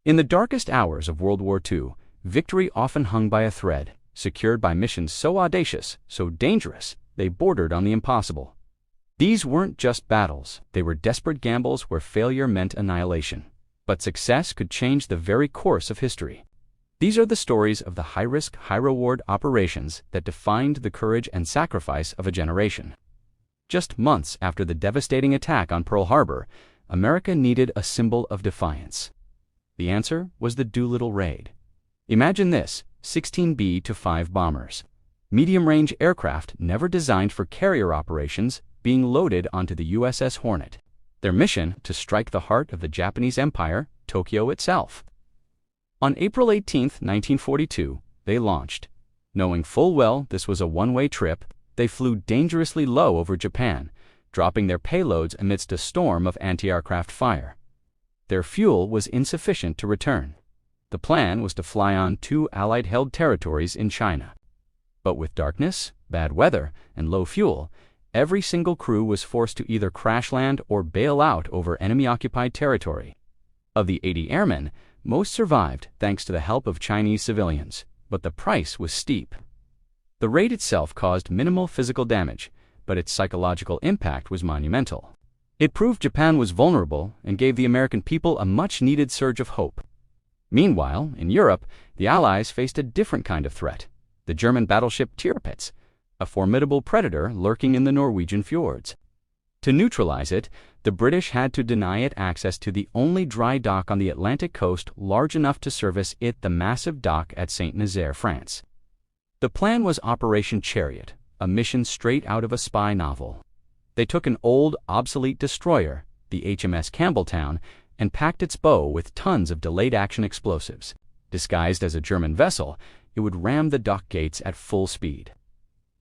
In the darkest hours of World War II, victory often hung by a thread, secured by missions so audacious, so dangerous, they bordered on the impossible. These weren't just battles, they were desperate gambles where failure meant annihilation. But success could change the very course of history. These are the stories of the high-risk, high-reward operations that defined the courage and sacrifice of a generation. Just months after the devastating attack on Pearl Harbor, America needed a symbol of defiance. The answer was the Doolittle raid. Imagine this: 16 B-5 bombers, medium-range aircraft never designed for carrier operations, being loaded onto the USS Hornet. Their mission: to strike the heart of the Japanese Empire, Tokyo itself. On April 18, 1942, they launched. Knowing full well this was a one-way trip, they flew dangerously low over Japan, dropping their payloads amidst a storm of anti-aircraft fire. Their fuel was insufficient to return. The plan was to fly on 2 Allied-held territories in China. But with darkness, bad weather, and low fuel, every single crew was forced to either crash land or bail out over enemy-occupied territory. Of the 80 airmen, most survived thanks to the help of Chinese civilians, but the price was steep. The raid itself caused minimal physical damage, but its psychological impact was monumental. It proved Japan was vulnerable and gave the American people a much-needed surge of hope. Meanwhile, in Europe, the Allies faced a different kind of threat: the German battleship Tirpitz, a formidable predator lurking in the Norwegian fjords. To neutralize it, the British had to deny it access to the only dry dock on the Atlantic coast large enough to service it, the massive dock at Saint-Nazaire, France. The plan was Operation Chariot, a mission straight out of a spy novel. They took an old, obsolete destroyer, the HMS Campbelltown, and packed its bow with tons of delayed-action explosives. Disguised as a German vessel, it would ram the dock gates at full speed.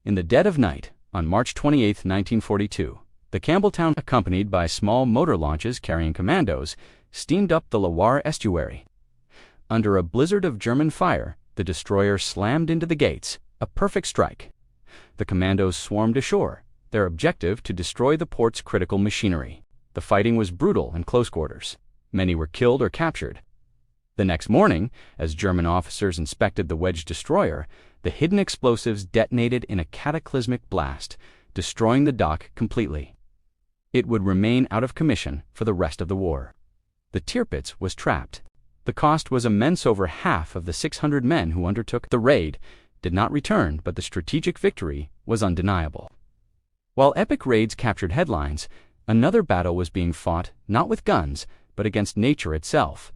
In the dead of night, on March 28, 1942, the Campbelltown, accompanied by small motor launches carrying commandos, steamed up the Loire estuary. Under a blizzard of German fire, the destroyer slammed into the gates, a perfect strike. The commandos swarmed ashore, their objective to destroy the port's critical machinery. The fighting was brutal and close quarters. Many were killed or captured. The next morning, as German officers inspected the wedged destroyer, the hidden explosives detonated in a cataclysmic blast, destroying the dock completely. It would remain out of commission for the rest of the war. The Tirpitz was trapped. The cost was immense. Over half of the 600 men who undertook the raid did not return, but the strategic victory was undeniable. While epic raids captured headlines, another battle was being fought, not with guns, but against nature itself.